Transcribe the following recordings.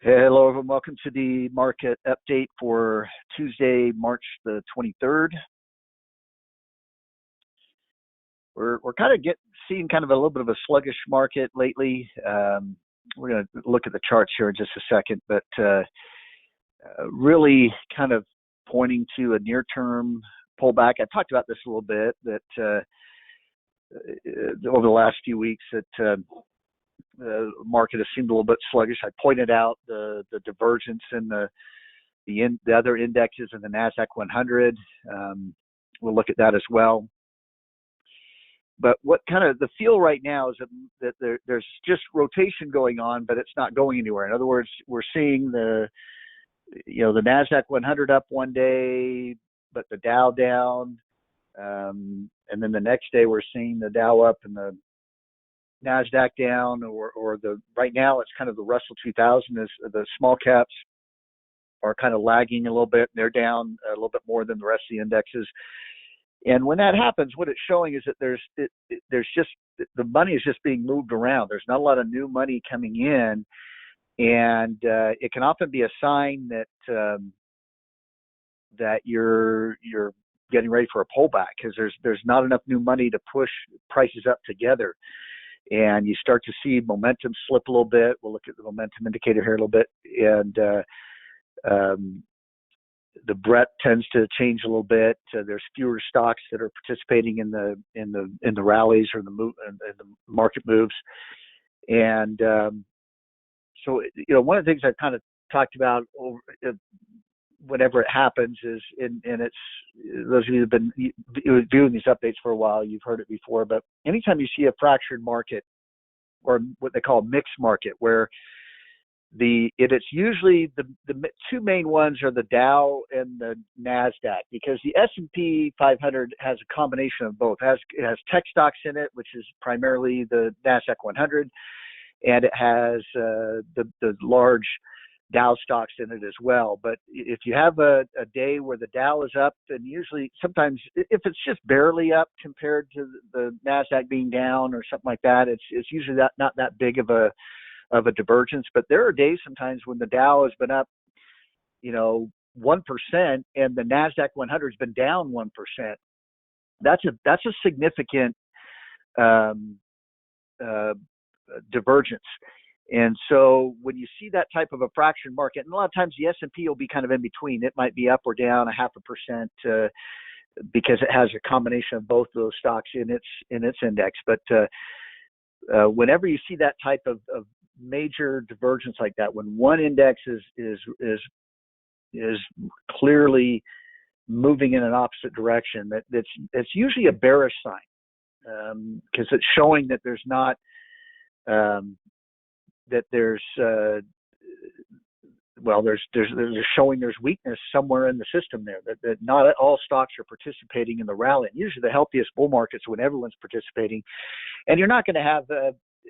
Hello, everyone. Welcome to the market update for Tuesday, March the 23rd. We're kind of seeing kind of a little bit of a sluggish market lately. We're going to look at the charts here in just a second, but really kind of pointing to a near-term pullback. I talked about this a little bit, that over the last few weeks that the market has seemed a little bit sluggish. I pointed out the divergence in the other indexes in the NASDAQ 100. We'll look at that as well. But what kind of the feel right now is that there's just rotation going on, but it's not going anywhere. In other words, we're seeing the NASDAQ 100 up one day, but the Dow down, and then the next day we're seeing the Dow up and the NASDAQ down, or right now it's kind of the Russell 2000 is the small caps are kind of lagging a little bit. They're down a little bit more than the rest of the indexes. And when that happens, what it's showing is that there's just the money is just being moved around. There's not a lot of new money coming in, and it can often be a sign that you're getting ready for a pullback because there's not enough new money to push prices up together. And you start to see momentum slip a little bit. We'll look at the momentum indicator here a little bit, and the breadth tends to change a little bit. There's fewer stocks that are participating in the rallies or the market moves, and so one of the things I've kind of talked about whenever it happens is, and it's those of you who've been viewing these updates for a while, you've heard it before, but anytime you see a fractured market or what they call a mixed market, where it's usually the two main ones are the Dow and the NASDAQ, because the S&P 500 has a combination of both. It has tech stocks in it, which is primarily the NASDAQ 100, and it has the large Dow stocks in it as well. But if you have a day where the Dow is up, and usually sometimes if it's just barely up compared to the NASDAQ being down or something like that, it's usually not that big of a divergence. But there are days sometimes when the Dow has been up 1% and the NASDAQ 100 has been down 1%. That's a significant divergence. And so when you see that type of a fractured market, and a lot of times the S&P will be kind of in between. It might be up or down 0.5% because it has a combination of both of those stocks in its index. But whenever you see that type of major divergence like that, when one index is clearly moving in an opposite direction, that's usually a bearish sign, because it's showing that there's not they're showing there's weakness somewhere in the system there, that not all stocks are participating in the rally. And usually the healthiest bull markets when everyone's participating, and you're not going to have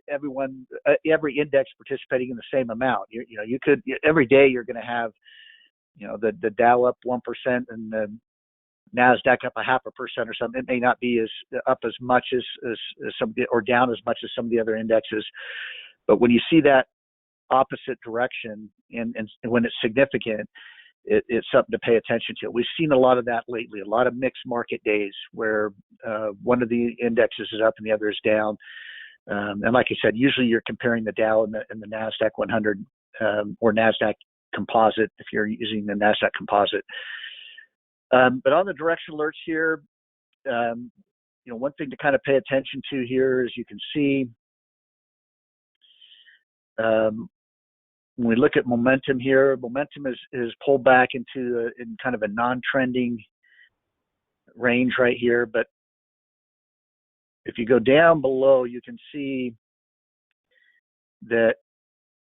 every index participating in the same amount. You could every day you're going to have the Dow up 1% and the NASDAQ up 0.5% or something. It may not be as up as much as some, or down as much as some of the other indexes. But when you see that opposite direction and when it's significant, it's something to pay attention to. We've seen a lot of that lately, a lot of mixed market days where one of the indexes is up and the other is down. And like I said, usually you're comparing the Dow and the NASDAQ 100 or NASDAQ composite if you're using the NASDAQ composite. But on the direction alerts here, one thing to kind of pay attention to here is you can see when we look at momentum here, momentum is pulled back in kind of a non-trending range right here. But if you go down below, you can see that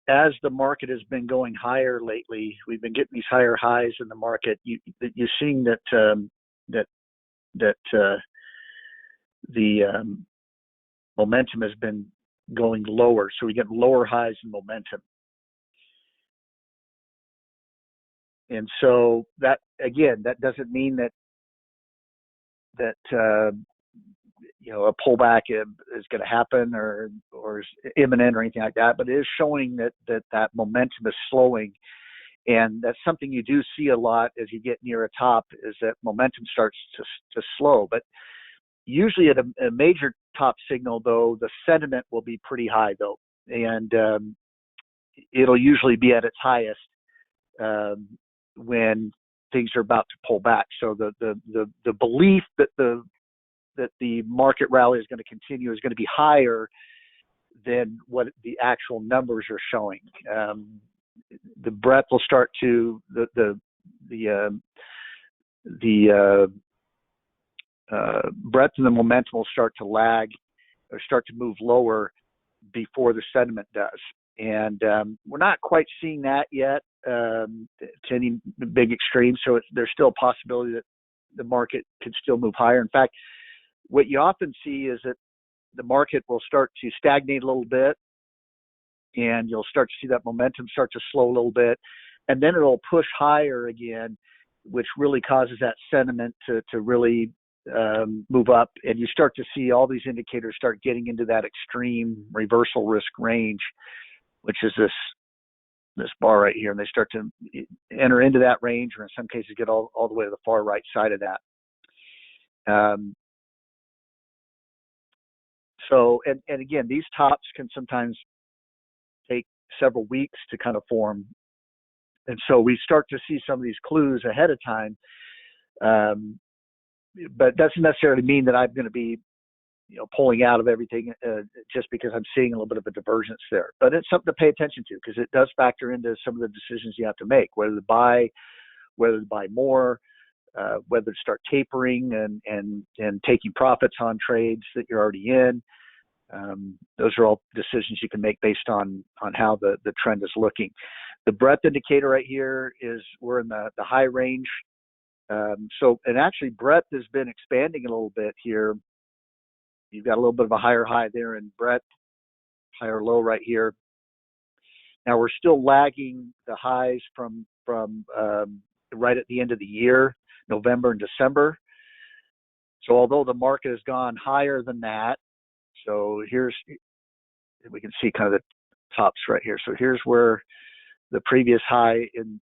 as the market has been going higher lately, we've been getting these higher highs in the market. You're seeing that the momentum has been going lower, so we get lower highs in momentum. And so that, again, that doesn't mean that a pullback is going to happen or is imminent or anything like that, but it is showing that momentum is slowing. And that's something you do see a lot as you get near a top, is that momentum starts to slow. But usually at a major top signal, though, the sentiment will be pretty high, though. And it'll usually be at its highest when things are about to pull back. So the belief that the market rally is going to continue is going to be higher than what the actual numbers are showing. The breadth will start to the breadth and the momentum will start to lag or start to move lower before the sentiment does. And we're not quite seeing that yet to any big extreme. So there's still a possibility that the market could still move higher. In fact, what you often see is that the market will start to stagnate a little bit, and you'll start to see that momentum start to slow a little bit, and then it'll push higher again, which really causes that sentiment to really move up, and you start to see all these indicators start getting into that extreme reversal risk range, which is this bar right here, and they start to enter into that range, or in some cases get all the way to the far right side of that. So, and again, these tops can sometimes take several weeks to kind of form. And so we start to see some of these clues ahead of time. But it doesn't necessarily mean that I'm going to be, pulling out of everything just because I'm seeing a little bit of a divergence there. But it's something to pay attention to, because it does factor into some of the decisions you have to make, whether to buy more, whether to start tapering and taking profits on trades that you're already in. Those are all decisions you can make based on how the trend is looking. The breadth indicator right here is we're in the high range. And actually breadth has been expanding a little bit here. You've got a little bit of a higher high there in breadth, higher low right here. Now we're still lagging the highs from right at the end of the year, November and December. So although the market has gone higher than that, so we can see kind of the tops right here. So here's where the previous high in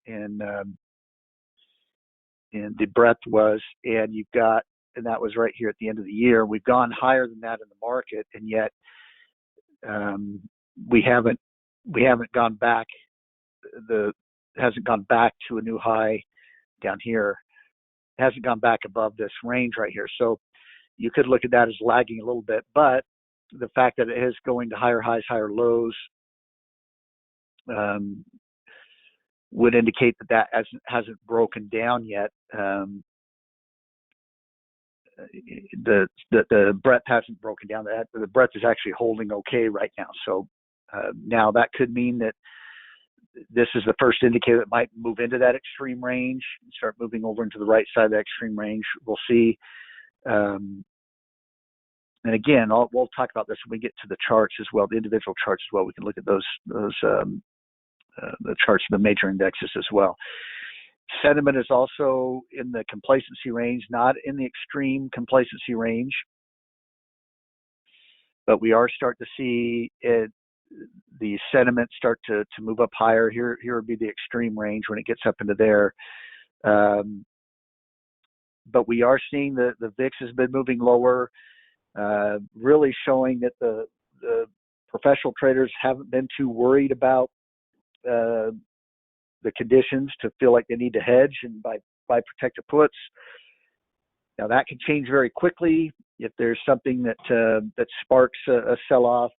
the breadth was, and that was right here at the end of the year. We've gone higher than that in the market, and yet we haven't gone back. Hasn't gone back to a new high down here. It hasn't gone back above this range right here. So you could look at that as lagging a little bit, but the fact that it is going to higher highs, higher lows would indicate that hasn't broken down yet. The breadth hasn't broken down. The breadth is actually holding okay right now. So now that could mean that this is the first indicator that might move into that extreme range and start moving over into the right side of that extreme range. We'll see. And again, we'll talk about this when we get to the charts as well, the individual charts as well. We can look at those the charts of the major indexes as well. Sentiment is also in the complacency range, not in the extreme complacency range, but we are starting to see the sentiment start to move up higher. Here would be the extreme range when it gets up into there. But we are seeing the VIX has been moving lower, really showing that the professional traders haven't been too worried about the conditions to feel like they need to hedge and buy protected puts. Now that can change very quickly if there's something that sparks a sell-off.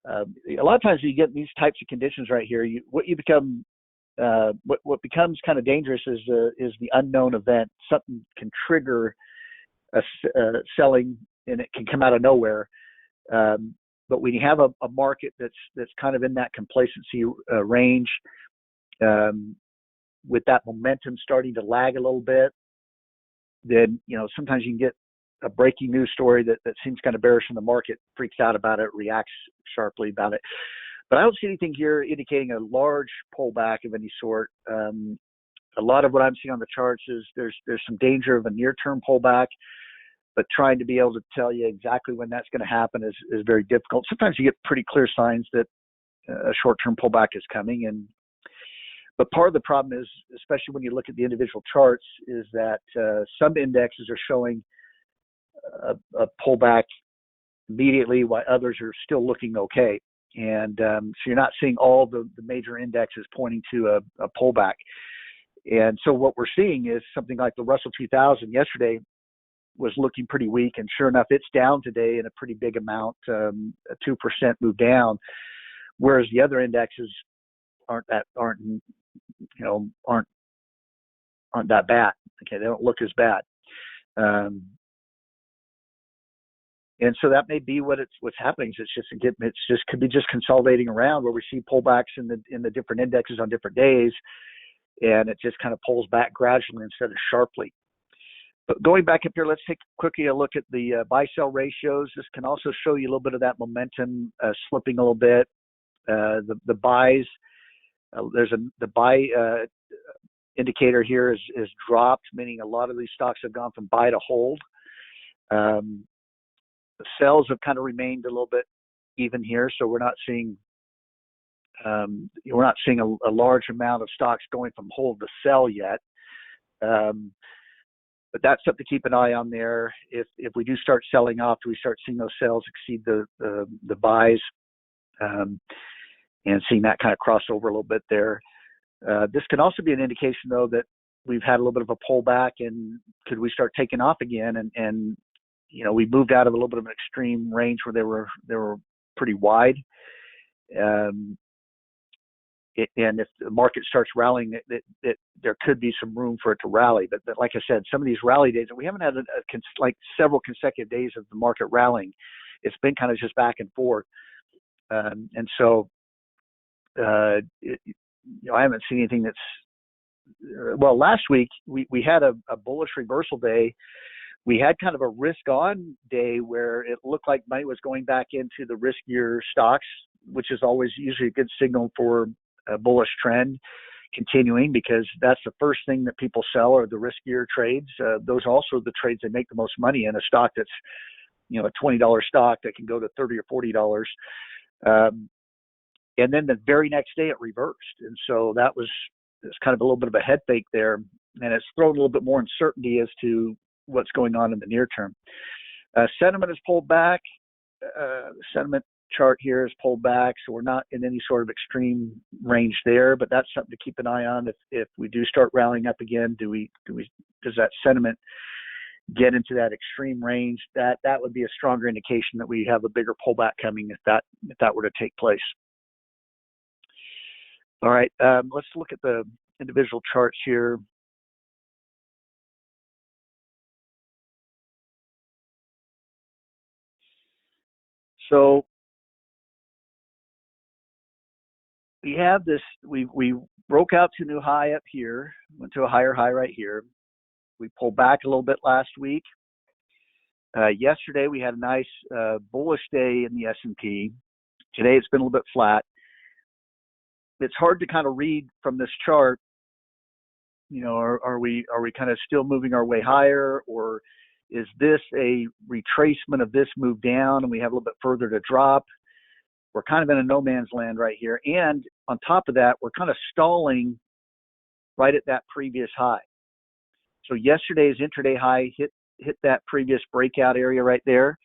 A lot of times you get these types of conditions right here. What becomes kind of dangerous is the unknown event. Something can trigger a selling, and it can come out of nowhere. But when you have a market that's kind of in that complacency range, with that momentum starting to lag a little bit, then sometimes you can get a breaking news story that seems kind of bearish in the market, freaks out about it, reacts sharply about it. But I don't see anything here indicating a large pullback of any sort. A lot of what I'm seeing on the charts is there's some danger of a near-term pullback, but trying to be able to tell you exactly when that's going to happen is very difficult. Sometimes you get pretty clear signs that a short-term pullback is coming, but part of the problem is, especially when you look at the individual charts, is that some indexes are showing a pullback immediately while others are still looking okay. And so you're not seeing all the major indexes pointing to a pullback. And so what we're seeing is something like the Russell 2000 yesterday was looking pretty weak, and sure enough, it's down today in a pretty big amount, a 2% move down, whereas the other indexes aren't that bad. Okay, they don't look as bad. And so that may be what's happening. It's just could be just consolidating around where we see pullbacks in the different indexes on different days, and it just kind of pulls back gradually instead of sharply. But going back up here, let's take quickly a look at the buy-sell ratios. This can also show you a little bit of that momentum slipping a little bit. The buys, the buy indicator here is dropped, meaning a lot of these stocks have gone from buy to hold. The sells have kind of remained a little bit even here, so we're not seeing a large amount of stocks going from hold to sell yet. But that's something to keep an eye on there. If we do start selling off, do we start seeing those sales exceed the buys, and seeing that kind of cross over a little bit there. This can also be an indication, though, that we've had a little bit of a pullback, and could we start taking off again? And we moved out of a little bit of an extreme range where they were pretty wide. And if the market starts rallying, there could be some room for it to rally. But like I said, some of these rally days, we haven't had several consecutive days of the market rallying. It's been kind of just back and forth. And so, I haven't seen anything that's, well, last week we had a bullish reversal day. We had kind of a risk-on day where it looked like money was going back into the riskier stocks, which is always usually a good signal for a bullish trend continuing, because that's the first thing that people sell are the riskier trades. Those are also the trades that make the most money in a stock that's, a $20 stock that can go to $30 or $40. And then the very next day it reversed. And so it's kind of a little bit of a head fake there. And it's thrown a little bit more uncertainty as to what's going on in the near term. Sentiment has pulled back. Sentiment chart here has pulled back, so we're not in any sort of extreme range there, but that's something to keep an eye on. If we do start rallying up again, does that sentiment get into that extreme range? That would be a stronger indication that we have a bigger pullback coming if that were to take place. All right, let's look at the individual charts here. So we have this, we broke out to a new high up here, went to a higher high right here. We pulled back a little bit last week. Yesterday we had a nice bullish day in the S&P. Today it's been a little bit flat. It's hard to kind of read from this chart, are we kind of still moving our way higher, or is this a retracement of this move down and we have a little bit further to drop? We're kind of in a no man's land right here. And on top of that, we're kind of stalling right at that previous high. So yesterday's intraday high hit that previous breakout area right there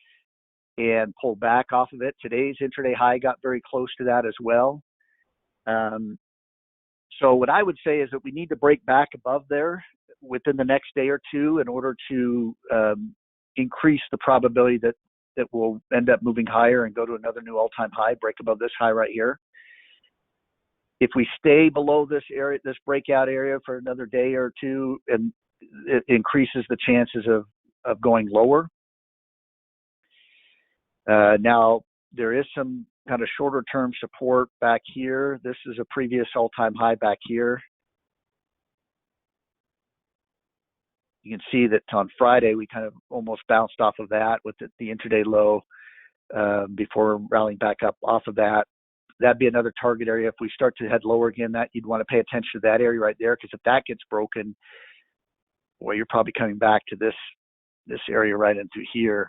and pulled back off of it. Today's intraday high got very close to that as well. So what I would say is that we need to break back above there within the next day or two in order to increase the probability that we'll end up moving higher and go to another new all-time high, break above this high right here. If we stay below this area, this breakout area for another day or two, and it increases the chances of going lower. Now, there is some kind of shorter term support back here. This is a previous all-time high back here. You can see that on Friday, we kind of almost bounced off of that with the intraday low before rallying back up off of that. That'd be another target area. If we start to head lower again, that you'd want to pay attention to that area right there, because if that gets broken, well, you're probably coming back to this this area right into here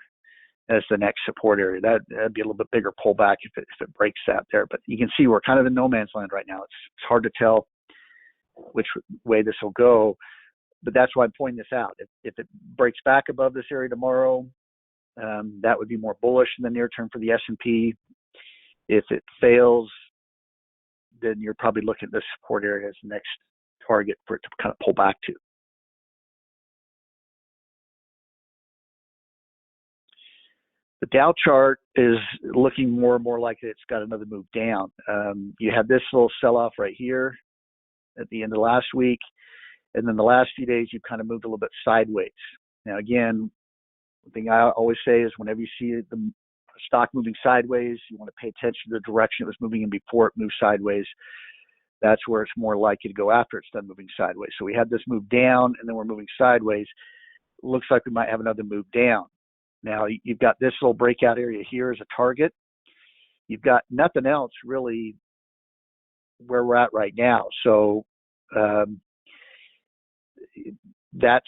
as the next support area. That'd be a little bit bigger pullback if it breaks that there. But you can see we're kind of in no man's land right now. It's hard to tell which way this will go, but that's why I'm pointing this out. If it breaks back above this area tomorrow, that would be more bullish in the near term for the S&P. If it fails, then you're probably looking at this support area as the next target for it to kind of pull back to. The Dow chart is looking more and more like it's got another move down. You had this little sell-off right here at the end of last week, and then the last few days you kind of moved a little bit sideways. Now again, one thing I always say is whenever you see the stock moving sideways, you want to pay attention to the direction it was moving in before it moved sideways. That's where it's more likely to go after it's done moving sideways. So we had this move down, and then we're moving sideways. Looks like we might have another move down. Now, you've got this little breakout area here as a target. You've got nothing else really where we're at right now. So that's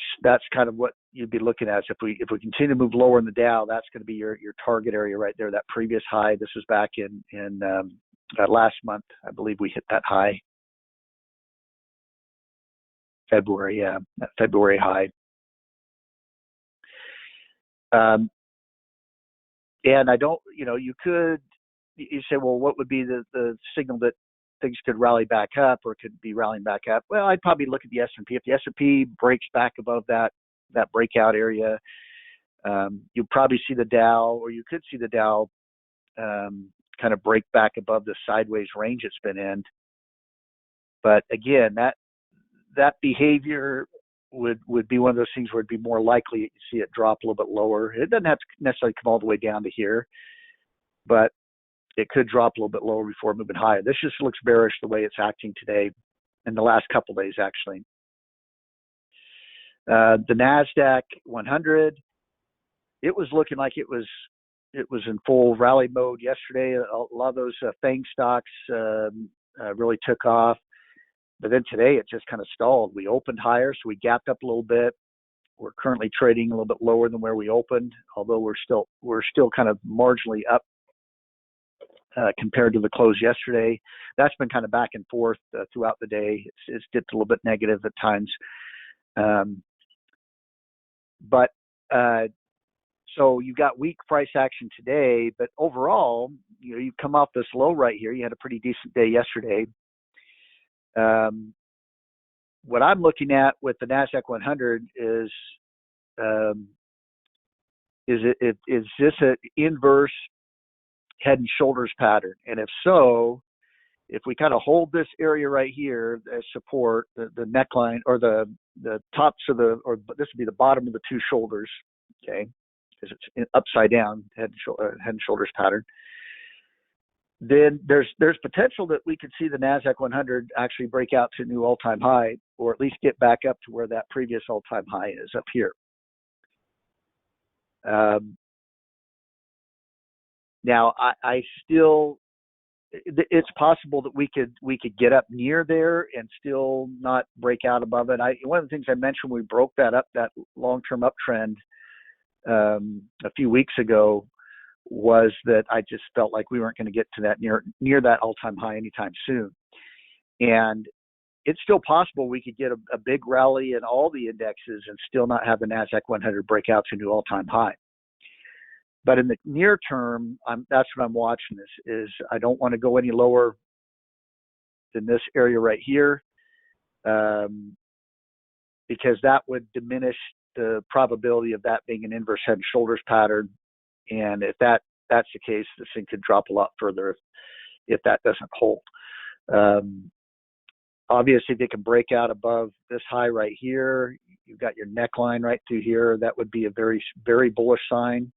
kind of what you'd be looking at. So if we continue to move lower in the Dow, that's going to be your target area right there, that previous high. This was back in last month. I believe we hit that high. February, yeah, that February high. And I don't, you say, well, what would be the signal that things could rally back up or could be rallying back up? Well, I'd probably look at the S&P. If the S&P breaks back above that breakout area, you'll probably see the Dow, or you could see the Dow kind of break back above the sideways range it's been in. But again, that behavior would be one of those things where it'd be more likely to see it drop a little bit lower. It doesn't have to necessarily come all the way down to here, but it could drop a little bit lower before moving higher. This just looks bearish the way it's acting today, in the last couple of days actually. The NASDAQ 100, it was looking like it was in full rally mode yesterday. A lot of those FANG stocks really took off. But then today it just kind of stalled. We opened higher, so we gapped up a little bit. We're currently trading a little bit lower than where we opened, although we're still kind of marginally up compared to the close yesterday. That's been kind of back and forth throughout the day. It's dipped a little bit negative at times. So you've got weak price action today, but overall, you've come off this low right here. You had a pretty decent day yesterday. What I'm looking at with the NASDAQ 100 is this an inverse head and shoulders pattern? And if so, if we kind of hold this area right here as support, the neckline or the tops of or this would be the bottom of the two shoulders, okay, because it's upside down head and shoulders pattern. Then there's potential that we could see the NASDAQ 100 actually break out to a new all-time high, or at least get back up to where that previous all-time high is up here. Now, I still, it's possible that we could get up near there and still not break out above it. One of the things I mentioned, we broke that long-term uptrend a few weeks ago, was that I just felt like we weren't going to get to that near that all-time high anytime soon. And it's still possible we could get a big rally in all the indexes and still not have the NASDAQ 100 break out to a new all-time high. But in the near term, that's what I'm watching is I don't want to go any lower than this area right here, because that would diminish the probability of that being an inverse head and shoulders pattern. And if that's the case, this thing could drop a lot further if that doesn't hold. Obviously, if they can break out above this high right here, you've got your neckline right through here. That would be a very, very bullish sign.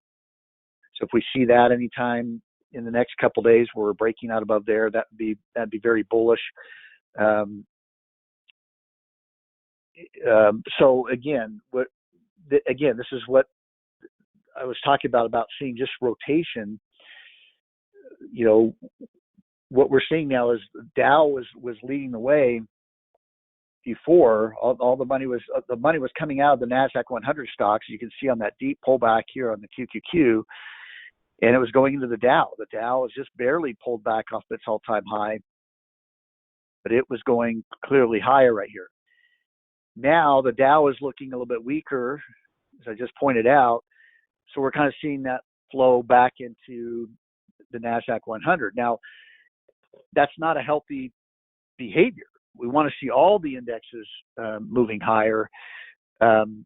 So if we see that anytime in the next couple of days where we're breaking out above there, that'd be very bullish. So again, this is what I was talking about seeing just rotation. What we're seeing now is Dow was leading the way, before, all the money was coming out of the Nasdaq 100 stocks. You can see on that deep pullback here on the QQQ, and it was going into the Dow. The Dow was just barely pulled back off its all-time high, but it was going clearly higher right here. Now the Dow is looking a little bit weaker, as I just pointed out. So we're kind of seeing that flow back into the Nasdaq 100. Now, that's not a healthy behavior. We want to see all the indexes moving higher. And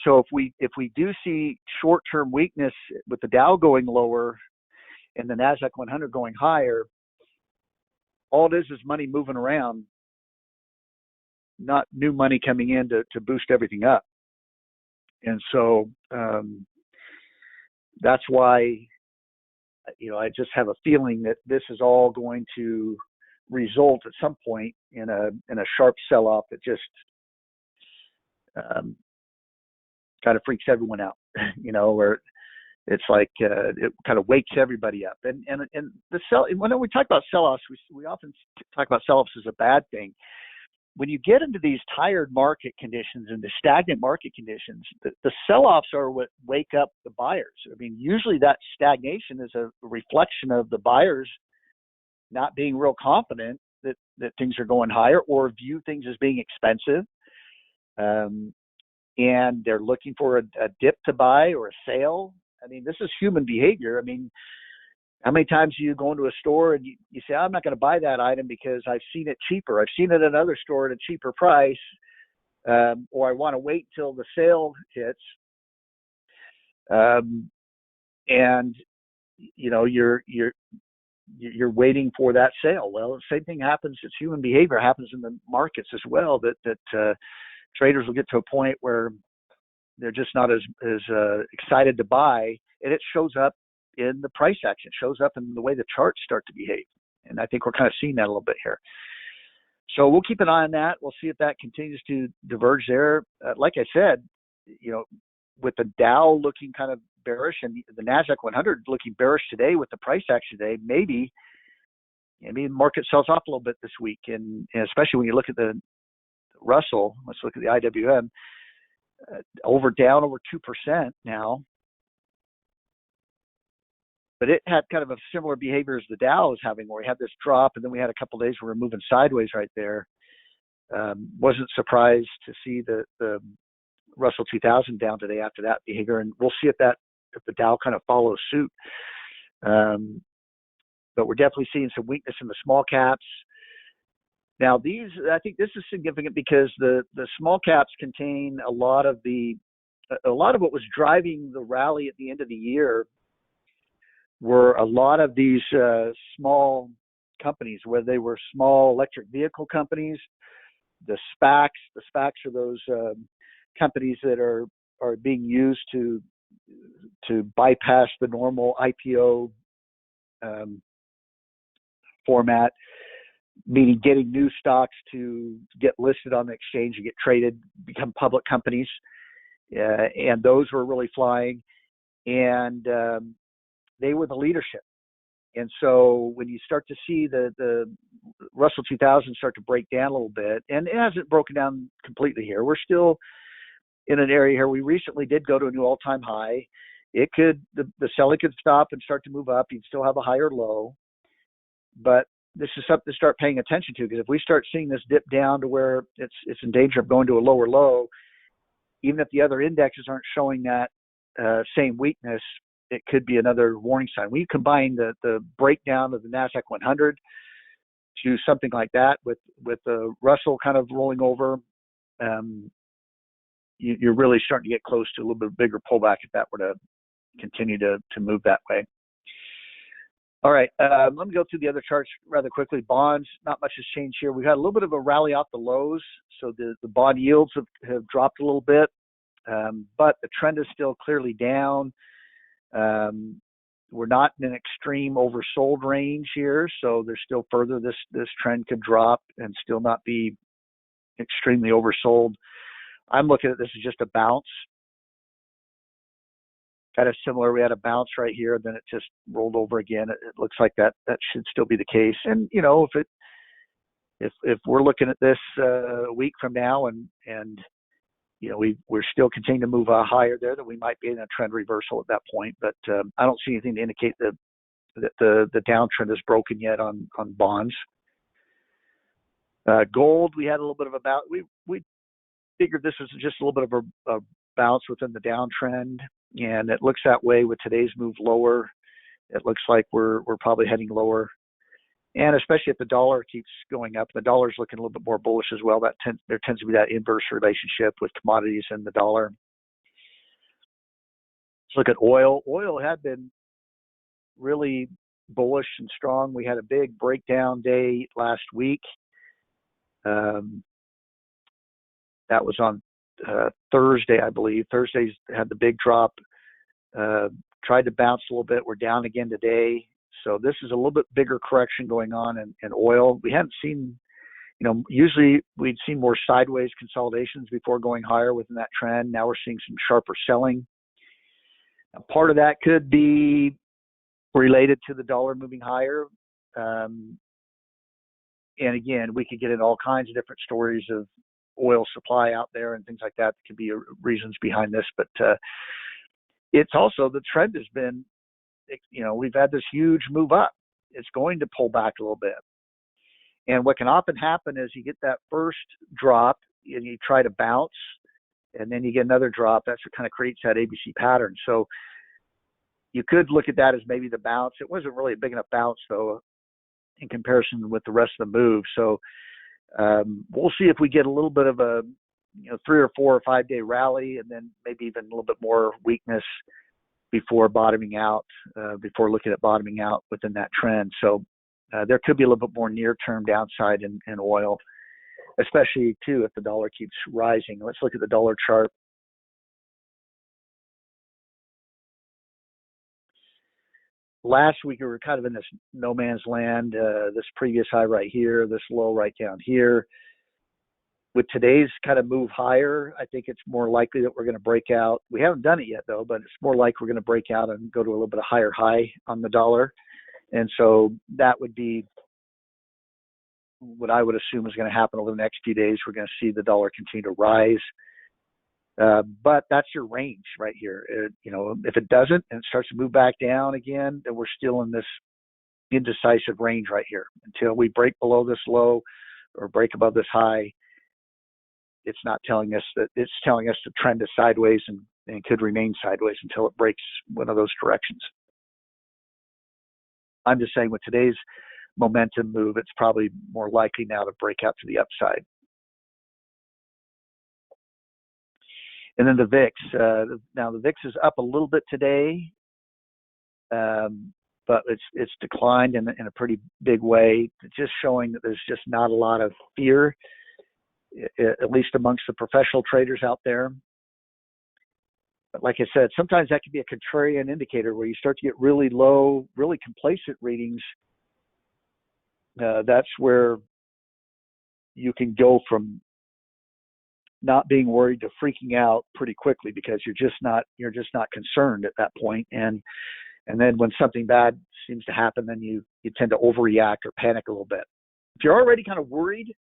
so if we do see short-term weakness with the Dow going lower and the Nasdaq 100 going higher, all it is money moving around, not new money coming in to boost everything up. And so that's why, I just have a feeling that this is all going to result at some point in a sharp sell-off that just kind of freaks everyone out, where it's like it kind of wakes everybody up. And when we talk about sell-offs, we often talk about sell-offs as a bad thing. When you get into these tired market conditions and the stagnant market conditions, the sell-offs are what wake up the buyers. I mean, usually that stagnation is a reflection of the buyers not being real confident that things are going higher or view things as being expensive. And they're looking for a dip to buy or a sale. I mean, this is human behavior. I mean, how many times do you go into a store and you say, I'm not going to buy that item because I've seen it cheaper. I've seen it at another store at a cheaper price, or I want to wait till the sale hits. And you're waiting for that sale. Well, the same thing happens. It's human behavior. It happens in the markets as well. That traders will get to a point where they're just not as excited to buy, and it shows up in the price action. It shows up in the way the charts start to behave. And I think we're kind of seeing that a little bit here. So we'll keep an eye on that. We'll see if that continues to diverge there. Like I said, with the Dow looking kind of bearish and the Nasdaq 100 looking bearish today with the price action today, maybe the market sells off a little bit this week. And especially when you look at the Russell, let's look at the IWM, down over 2% now. But it had kind of a similar behavior as the Dow is having, where we had this drop, and then we had a couple of days where we're moving sideways right there. Wasn't surprised to see the Russell 2000 down today after that behavior, and we'll see if the Dow kind of follows suit. But we're definitely seeing some weakness in the small caps. Now, I think this is significant because the small caps contain a lot of what was driving the rally at the end of the year. Were a lot of these small companies, whether they were small electric vehicle companies, the SPACs. The SPACs are those companies that are being used to bypass the normal IPO format, meaning getting new stocks to get listed on the exchange and get traded, become public companies. And those were really flying. And they were the leadership. And so when you start to see the Russell 2000 start to break down a little bit, and it hasn't broken down completely here. We're still in an area here. We recently did go to a new all-time high. The selling could stop and start to move up. You'd still have a higher low. But this is something to start paying attention to, because if we start seeing this dip down to where it's in danger of going to a lower low, even if the other indexes aren't showing that same weakness, it could be another warning sign. When you combine the breakdown of the Nasdaq 100 to something like that with the Russell kind of rolling over, you're really starting to get close to a little bit bigger pullback if that were to continue to move that way. All right, let me go through the other charts rather quickly. Bonds, not much has changed here. We've had a little bit of a rally off the lows, so the bond yields have dropped a little bit, but the trend is still clearly down. We're not in an extreme oversold range here, so there's still further this trend could drop and still not be extremely oversold. I'm looking at this as just a bounce, kind of similar. We had a bounce right here, then it just rolled over again. It looks like that should still be the case. And if if we're looking at this a week from now and we're still continuing to move higher there, then we might be in a trend reversal at that point. But I don't see anything to indicate that the downtrend is broken yet on bonds. Gold, we had a little bit of a bounce. We figured this was just a little bit of a bounce within the downtrend, and it looks that way with today's move lower. It looks like we're probably heading lower, and especially if the dollar keeps going up, the dollar's looking a little bit more bullish as well. There tends to be that inverse relationship with commodities and the dollar. Let's look at oil. Oil had been really bullish and strong. We had a big breakdown day last week. That was on Thursday, I believe. Thursday's had the big drop. Tried to bounce a little bit. We're down again today. So this is a little bit bigger correction going on in oil. We hadn't seen, usually we'd seen more sideways consolidations before going higher within that trend. Now we're seeing some sharper selling. Now, part of that could be related to the dollar moving higher. And again, we could get into all kinds of different stories of oil supply out there and things like that. There could be reasons behind this, but it's also the trend has been, we've had this huge move up. It's going to pull back a little bit. And what can often happen is you get that first drop and you try to bounce, and then you get another drop. That's what kind of creates that ABC pattern. So you could look at that as maybe the bounce. It wasn't really a big enough bounce, though, in comparison with the rest of the move. So we'll see if we get a little bit of a 3 or 4 or 5 day rally, and then maybe even a little bit more weakness before bottoming out, before looking at bottoming out within that trend. So there could be a little bit more near-term downside in oil, especially too if the dollar keeps rising. Let's look at the dollar chart. Last week we were kind of in this no man's land, this previous high right here, this low right down here. With today's kind of move higher, I think it's more likely that we're going to break out. We haven't done it yet, though, but it's more likely we're going to break out and go to a little bit of higher high on the dollar. And so that would be what I would assume is going to happen over the next few days. We're going to see the dollar continue to rise. But that's your range right here. If it doesn't and it starts to move back down again, then we're still in this indecisive range right here until we break below this low or break above this high. It's not telling us that. It's telling us to trend is sideways and could remain sideways until it breaks one of those directions. I'm just saying with today's momentum move, it's probably more likely now to break out to the upside. And then the VIX. Now the VIX is up a little bit today, but it's declined in a pretty big way, just showing that there's just not a lot of fear, at least amongst the professional traders out there. But like I said, sometimes that can be a contrarian indicator where you start to get really low, really complacent readings. That's where you can go from not being worried to freaking out pretty quickly because you're just not concerned at that point. And then when something bad seems to happen, then you tend to overreact or panic a little bit. If you're already kind of worried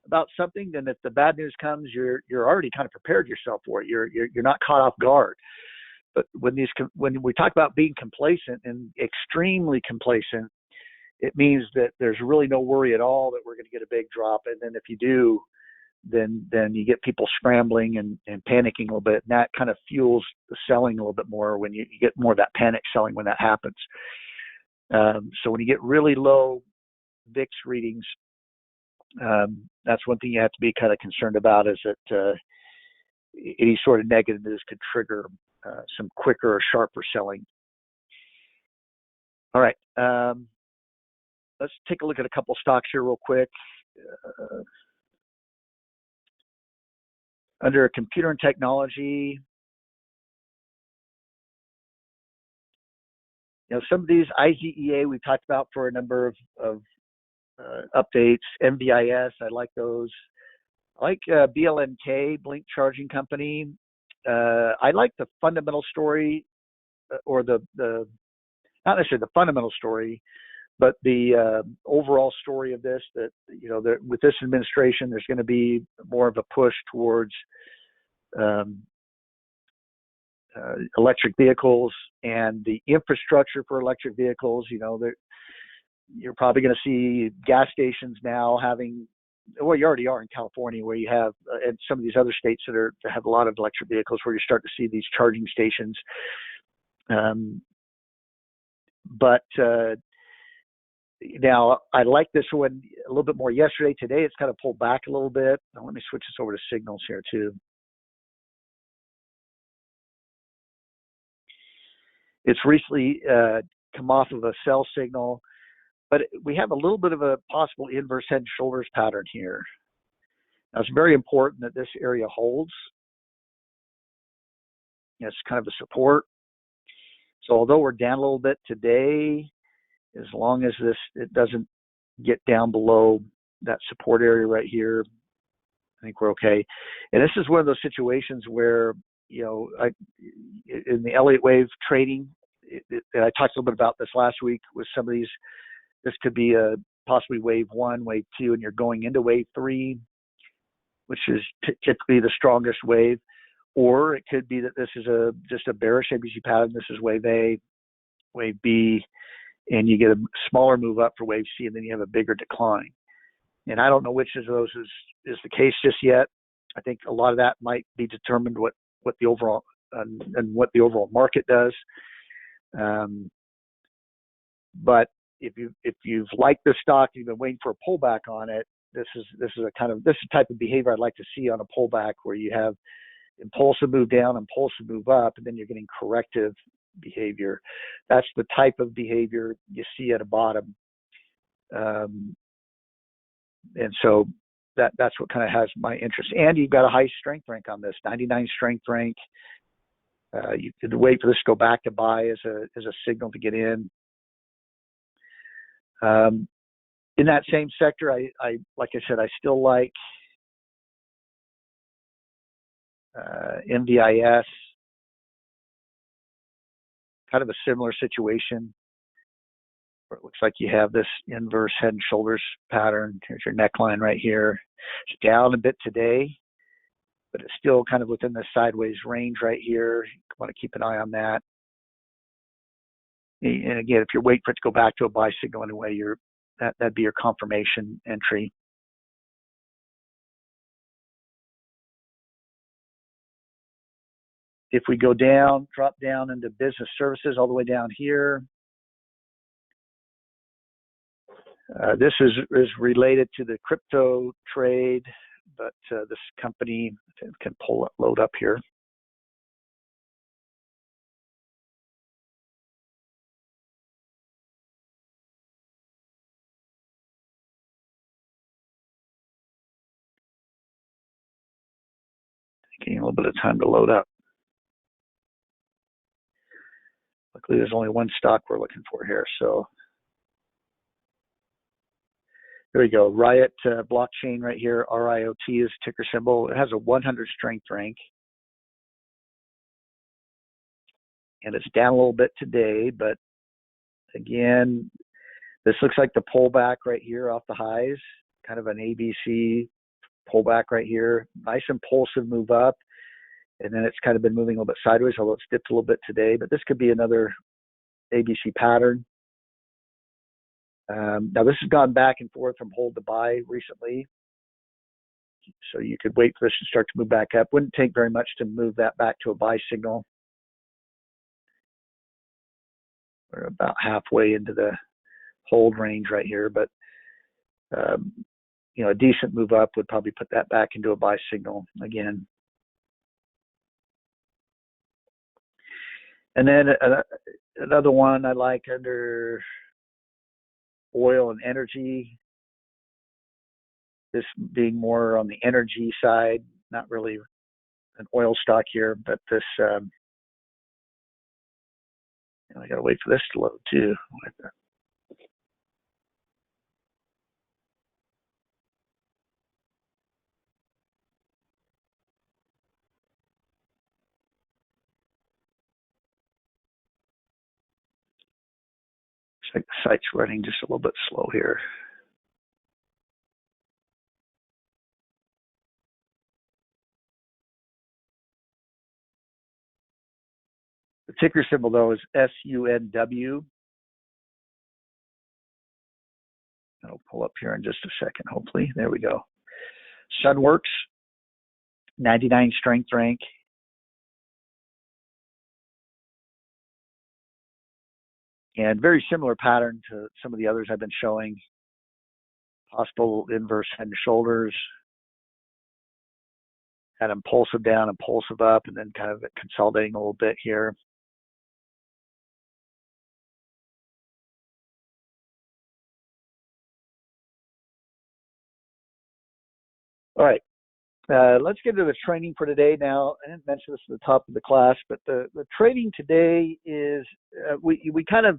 about something, then if the bad news comes, you're already kind of prepared yourself for it. You're not caught off guard. But when we talk about being complacent and extremely complacent, it means that there's really no worry at all that we're going to get a big drop. And then if you do, then you get people scrambling and panicking a little bit. And that kind of fuels the selling a little bit more when you get more of that panic selling when that happens. So when you get really low VIX readings, that's one thing you have to be kind of concerned about, is that any sort of negative news could trigger some quicker or sharper selling. All right. Let's take a look at a couple stocks here real quick. Under computer and technology, some of these IZEA we've talked about for a number of updates. MVIS, I like those. I like BLNK, Blink Charging Company. I like the fundamental story, or the not necessarily the fundamental story, But the overall story of this, that with this administration, there's going to be more of a push towards electric vehicles and the infrastructure for electric vehicles. You're probably going to see gas stations now having, well, you already are in California, where you have, and some of these other states that have a lot of electric vehicles, where you start to see these charging stations. But now I like this one a little bit more yesterday. Today it's kind of pulled back a little bit. Now let me switch this over to signals here too. It's recently come off of a sell signal, but we have a little bit of a possible inverse head and shoulders pattern here. Now it's very important that this area holds. It's kind of a support. So although we're down a little bit today, as long as it doesn't get down below that support area right here, I think we're okay. And this is one of those situations where, in the Elliott wave trading, and I talked a little bit about this last week with some of these. This could be possibly wave 1, wave 2, and you're going into wave 3, which is typically the strongest wave. Or it could be that this is just a bearish ABC pattern. This is wave A, wave B, and you get a smaller move up for wave C, and then you have a bigger decline. And I don't know which of those is the case just yet. I think a lot of that might be determined what the overall and what the overall market does. But if you've liked the stock, you've been waiting for a pullback on it, this is the type of behavior I'd like to see on a pullback, where you have impulsive move down, impulsive move up, and then you're getting corrective behavior. That's the type of behavior you see at a bottom. And so that's what kind of has my interest. And you've got a high strength rank on this, 99 strength rank. You could wait for this to go back to buy as a signal to get in. In that same sector, I like I said, I still like MVIS. Kind of a similar situation, where it looks like you have this inverse head and shoulders pattern. Here's your neckline right here. It's down a bit today, but it's still kind of within the sideways range right here. You want to keep an eye on that. And again, if you're waiting for it to go back to a buy signal anyway, that'd be your confirmation entry. If we go down, drop down into business services all the way down here, this is related to the crypto trade, but this company can load up here. Taking a little bit of time to load up. Luckily, there's only one stock we're looking for here, so there we go. RIOT blockchain right here. RIOT is ticker symbol. It has a 100 strength rank, and it's down a little bit today, but again, this looks like the pullback right here off the highs, kind of an ABC pullback right here. Nice impulsive move up, and then it's kind of been moving a little bit sideways, although it's dipped a little bit today, but this could be another ABC pattern. Now this has gone back and forth from hold to buy recently, so you could wait for this to start to move back up. Wouldn't take very much to move that back to a buy signal. We're about halfway into the hold range right here, but a decent move up would probably put that back into a buy signal again. And then another one I like under oil and energy, this being more on the energy side, not really an oil stock here, but this, I gotta wait for this to load too. like the site's running just a little bit slow here. The ticker symbol, though, is SUNW. I'll pull up here in just a second, hopefully. There we go. Sunworks, 99 strength rank. And very similar pattern to some of the others I've been showing. Possible inverse head and shoulders. Had impulsive down, impulsive up, and then kind of consolidating a little bit here. All right, let's get to the training for today now. I didn't mention this at the top of the class, but the training today is, we kind of,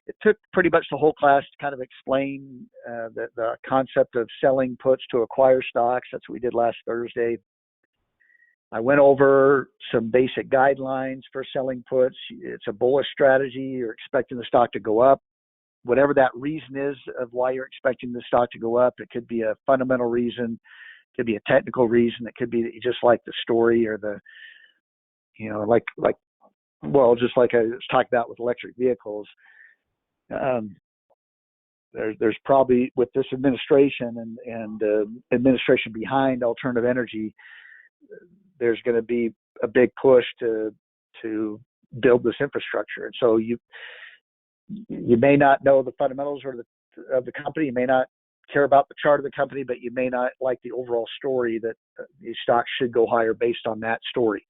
it took pretty much the whole class to kind of explain the concept of selling puts to acquire stocks. That's what we did last Thursday. I went over some basic guidelines for selling puts. It's a bullish strategy. You're expecting the stock to go up. Whatever that reason is of why you're expecting the stock to go up, it could be a fundamental reason, it could be a technical reason, it could be that you just like the story or the, you know, well, just like I was talking about with electric vehicles. There's probably, with this administration and administration behind alternative energy, there's going to be a big push to build this infrastructure. And so you may not know the fundamentals of the company. You may not care about the chart of the company, but you may not like the overall story that these stocks should go higher based on that story.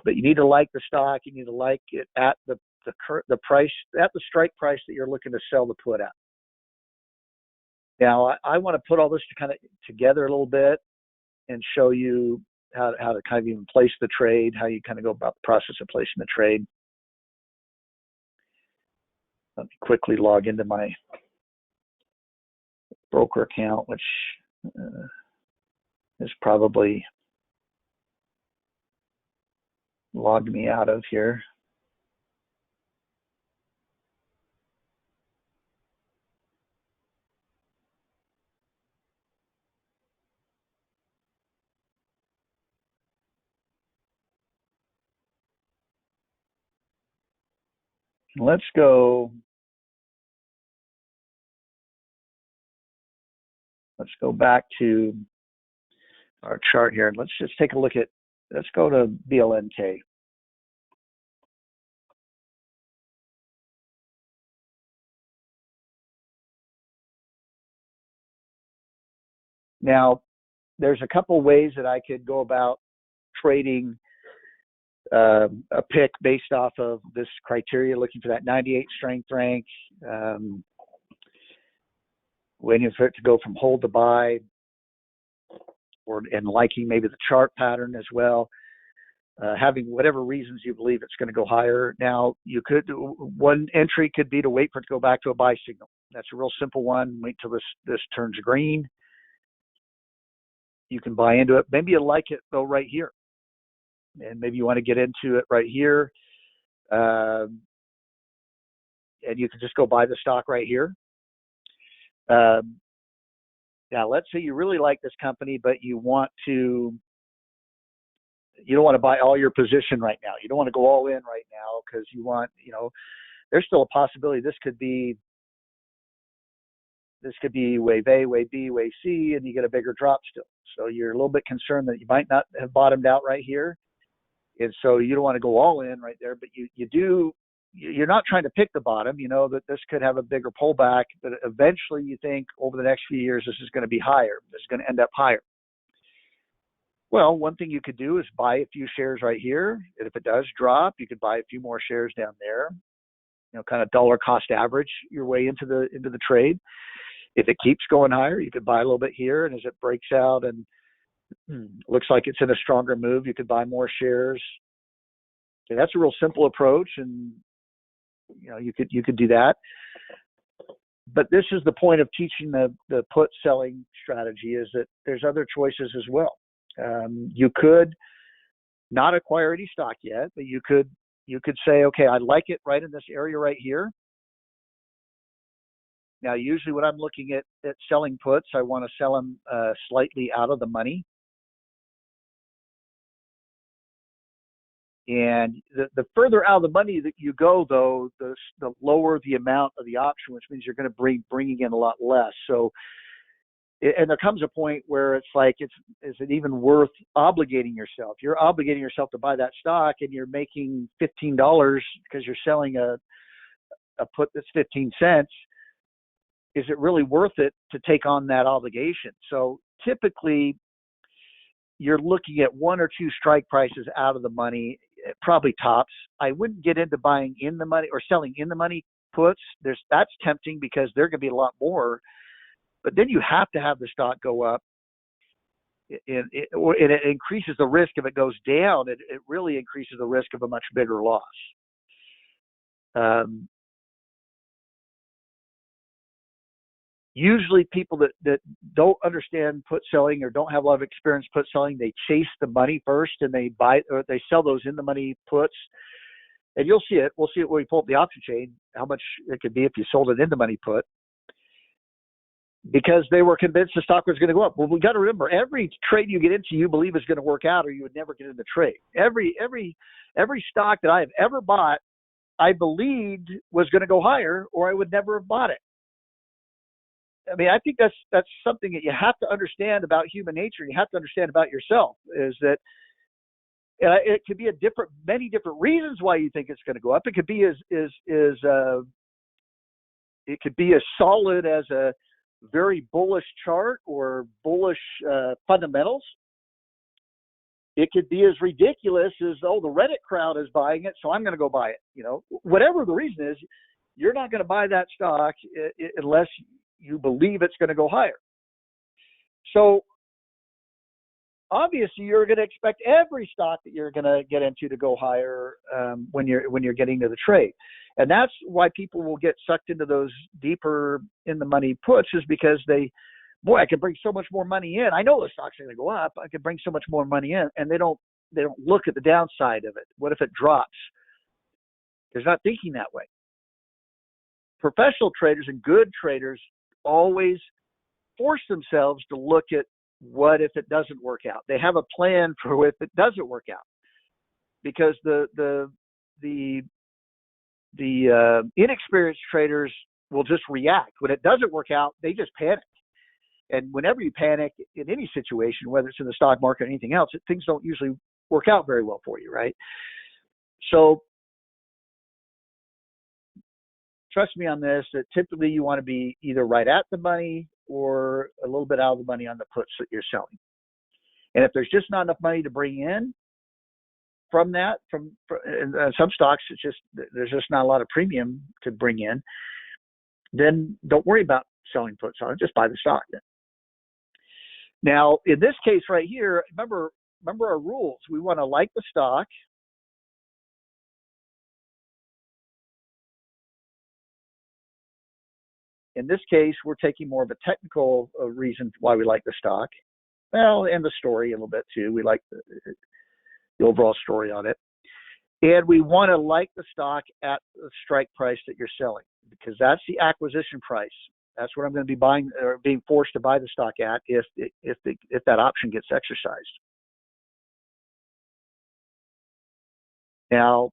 But you need to like the stock. You need to like it at the price, at the strike price that you're looking to sell the put at. Now, I want to put all this together a little bit and show you how to kind of even place the trade, how you kind of go about the process of placing the trade. Let me quickly log into my broker account, which is probably logged me out of here. Let's go back to our chart here. Let's just take a look at, let's go to BLNK. Now, there's a couple ways that I could go about trading a pick based off of this criteria, looking for that 98 strength rank, waiting for it to go from hold to buy, and liking maybe the chart pattern as well, having whatever reasons you believe it's going to go higher. Now, one entry could be to wait for it to go back to a buy signal. That's a real simple one. Wait till this turns green. You can buy into it. Maybe you like it though right here, and maybe you want to get into it right here, and you can just go buy the stock right here. Now, let's say you really like this company, but you don't want to buy all your position right now. You don't want to go all in right now because you want, there's still a possibility this could be wave A, wave B, wave C, and you get a bigger drop still. So you're a little bit concerned that you might not have bottomed out right here. And so you don't want to go all in right there, but you're not trying to pick the bottom. You know that this could have a bigger pullback, but eventually you think over the next few years, this is going to be higher. This is going to end up higher. Well, one thing you could do is buy a few shares right here. And if it does drop, you could buy a few more shares down there, kind of dollar cost average your way into the trade. If it keeps going higher, you could buy a little bit here. And as it breaks out and looks like it's in a stronger move, you could buy more shares. Okay, that's a real simple approach. And you could do that. But this is the point of teaching the put selling strategy, is that there's other choices as well. You could not acquire any stock yet, but you could say, okay, I like it right in this area right here. Now, usually when I'm looking at selling puts, I want to sell them slightly out of the money. And the further out of the money that you go, though, the lower the amount of the option, which means you're going to bringing in a lot less. So, and there comes a point where it's like, is it even worth obligating yourself? You're obligating yourself to buy that stock, and you're making $15 because you're selling a put that's 15 cents. Is it really worth it to take on that obligation? So typically, you're looking at one or two strike prices out of the money, probably tops. I wouldn't get into buying in the money or selling in the money puts. That's tempting because they're going to be a lot more. But then you have to have the stock go up, and it increases the risk. If it goes down, it really increases the risk of a much bigger loss. Usually people that don't understand put selling or don't have a lot of experience put selling, they chase the money first and they buy or they sell those in the money puts. And you'll see it. We'll see it when we pull up the option chain, how much it could be if you sold an in the money put, because they were convinced the stock was going to go up. Well, we got to remember, every trade you get into, you believe is going to work out, or you would never get in the trade. Every stock that I have ever bought, I believed was going to go higher, or I would never have bought it. I mean, I think that's something that you have to understand about human nature. You have to understand about yourself, is that it could be many different reasons why you think it's going to go up. It could be it could be as solid as a very bullish chart or bullish fundamentals. It could be as ridiculous as, oh, the Reddit crowd is buying it, so I'm going to go buy it. You know, whatever the reason is, you're not going to buy that stock unless you believe it's going to go higher. So obviously, you're going to expect every stock that you're going to get into to go higher when you're getting to the trade, and that's why people will get sucked into those deeper in the money puts, is because I can bring so much more money in. I know the stock's going to go up. I can bring so much more money in, and they don't look at the downside of it. What if it drops? They're not thinking that way. Professional traders and good traders always force themselves to look at what if it doesn't work out. They have a plan for if it doesn't work out, because the inexperienced traders will just react. When it doesn't work out, they just panic. And whenever you panic in any situation, whether it's in the stock market or anything else, things don't usually work out very well for you, right? So trust me on this, that typically you want to be either right at the money or a little bit out of the money on the puts that you're selling. And if there's just not enough money to bring in from that, from some stocks, there's just not a lot of premium to bring in, then don't worry about selling puts on it. Just buy the stock then. Now, in this case right here, remember our rules. We want to like the stock. In this case, we're taking more of a technical reason why we like the stock. Well, and the story a little bit too. We like the overall story on it. And we want to like the stock at the strike price that you're selling, because that's the acquisition price. That's what I'm going to be buying or being forced to buy the stock at if that option gets exercised. Now,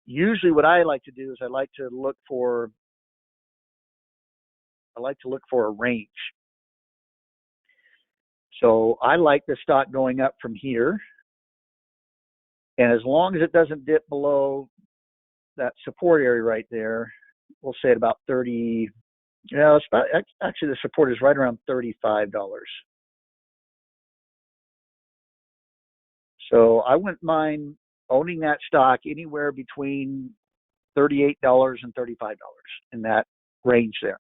usually what I like to do is I like to look for a range. So I like the stock going up from here, and as long as it doesn't dip below that support area right there, we'll say at about 30. It's about, actually the support is right around $35. So I wouldn't mind owning that stock anywhere between $38 and $35 in that range there.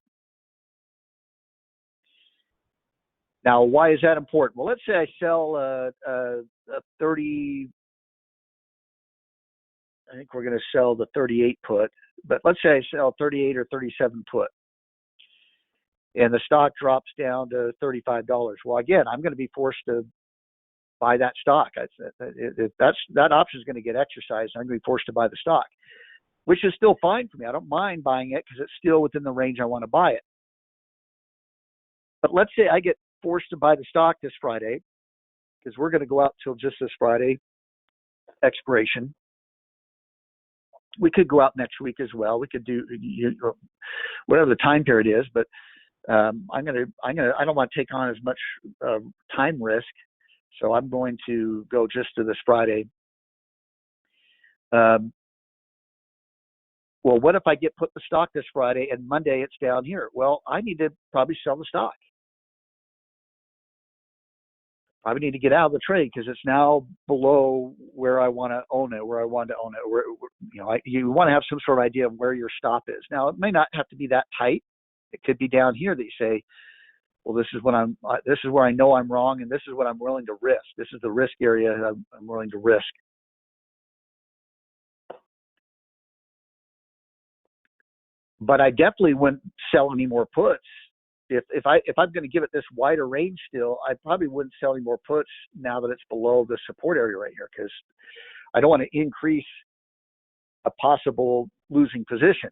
Now, why is that important? Well, let's say I sell a 30. I think we're going to sell the 38 put, but let's say I sell 38 or 37 put, and the stock drops down to $35. Well, again, I'm going to be forced to buy that stock. If that option is going to get exercised, I'm going to be forced to buy the stock, which is still fine for me. I don't mind buying it because it's still within the range I want to buy it. But let's say I get forced to buy the stock this Friday, because we're going to go out till just this Friday, expiration. We could go out next week as well. We could do whatever the time period is, but I don't want to take on as much time risk, so I'm going to go just to this Friday. Well, what if I get put the stock this Friday and Monday it's down here? Well, I need to probably sell the stock. Probably need to get out of the trade because it's now below where I want to own it, where I want to own it. You want to have some sort of idea of where your stop is. Now, it may not have to be that tight. It could be down here that you say, well, this is where I know I'm wrong, and this is what I'm willing to risk. This is the risk area I'm willing to risk. But I definitely wouldn't sell any more puts. If I'm going to give it this wider range still, I probably wouldn't sell any more puts now that it's below the support area right here, because I don't want to increase a possible losing position.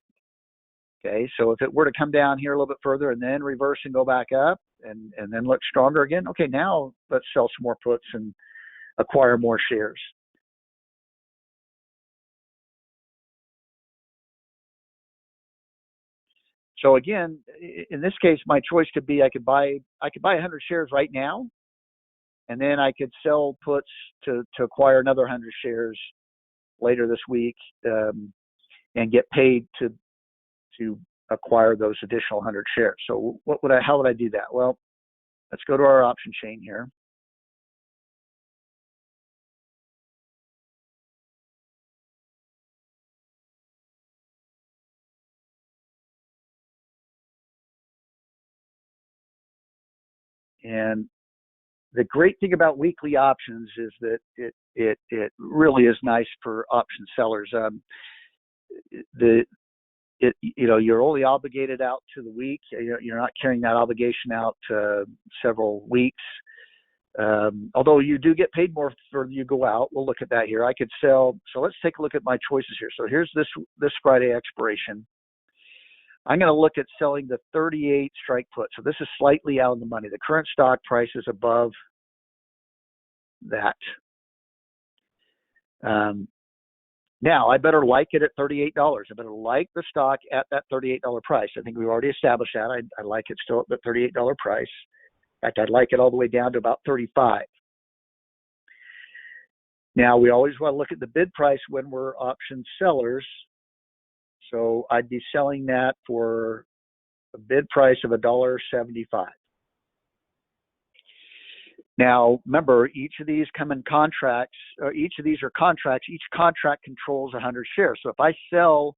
Okay, so if it were to come down here a little bit further and then reverse and go back up and then look stronger again, okay, now let's sell some more puts and acquire more shares. So again, in this case, my choice could be I could buy 100 shares right now, and then I could sell puts to acquire another 100 shares later this week, and get paid to acquire those additional 100 shares. So how would I do that? Well, let's go to our option chain here. And the great thing about weekly options is that it really is nice for option sellers. You're only obligated out to the week. You're not carrying that obligation out several weeks. Although you do get paid more for you go out. We'll look at that here. I could sell. So let's take a look at my choices here. So here's this Friday expiration. I'm going to look at selling the 38 strike put. So this is slightly out of the money. The current stock price is above that. Now, I better like it at $38. I better like the stock at that $38 price. I think we've already established that. I like it still at the $38 price. In fact, I'd like it all the way down to about 35. Now, we always want to look at the bid price when we're option sellers. So I'd be selling that for a bid price of $1.75. Now, remember, each of these come in contracts, or each of these are contracts. Each contract controls 100 shares. So if I sell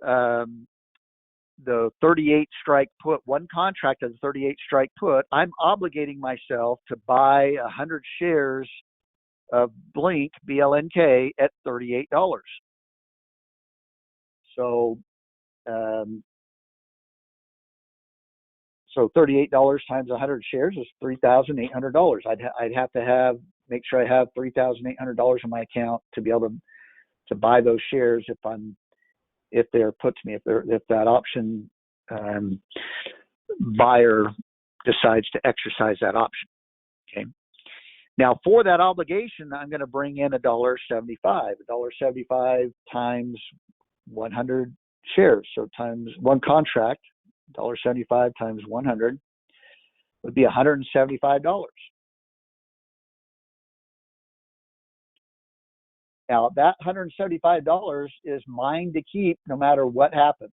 the 38 strike put, one contract of the 38 strike put, I'm obligating myself to buy 100 shares of Blink, BLNK, at $38. So $38 times 100 shares is $3,800. I'd have to make sure I have $3,800 in my account to be able to buy those shares if they're put to me, if that option buyer decides to exercise that option. Okay. Now for that obligation, I'm going to bring in $1.75. $1.75 times 100 shares. So times one contract. $1.75 times 100 would be $175. Now, that $175 is mine to keep no matter what happens.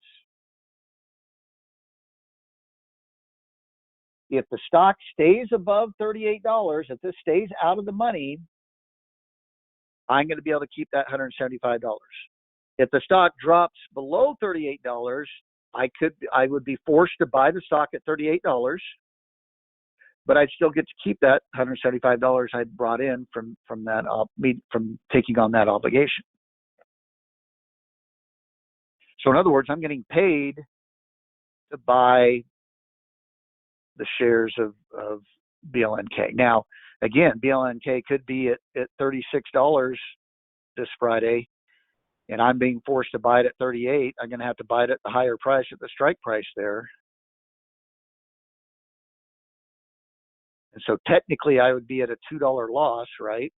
If the stock stays above $38, if this stays out of the money, I'm going to be able to keep that $175. If the stock drops below $38, I would be forced to buy the stock at $38, but I'd still get to keep that $175 I'd brought in from taking on that obligation. So in other words, I'm getting paid to buy the shares of BLNK. Now, again, BLNK could be at $36 this Friday, and I'm being forced to buy it at 38. I'm going to have to buy it at the higher price, at the strike price there. And so technically I would be at a $2 loss, right?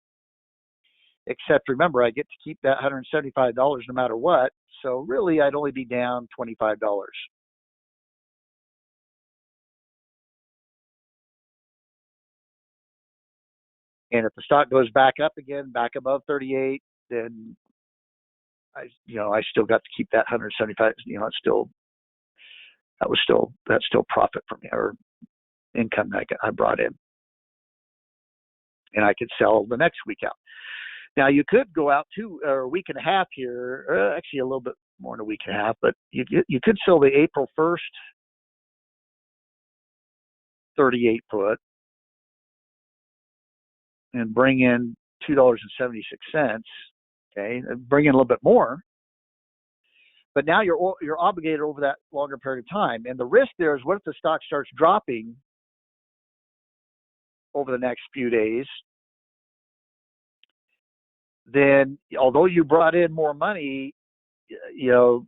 Except remember, I get to keep that $175 no matter what. So really, I'd only be down $25. And if the stock goes back up again, back above 38, then I still got to keep that 175. That's still profit for me, or income that I brought in, and I could sell the next week out. Now you could go out a week and a half here, actually a little bit more than a week and a half, but you could sell the April 1st 38 put and bring in $2.76. Okay, and bring in a little bit more. But now you're obligated over that longer period of time. And the risk there is, what if the stock starts dropping over the next few days? Then, although you brought in more money, you're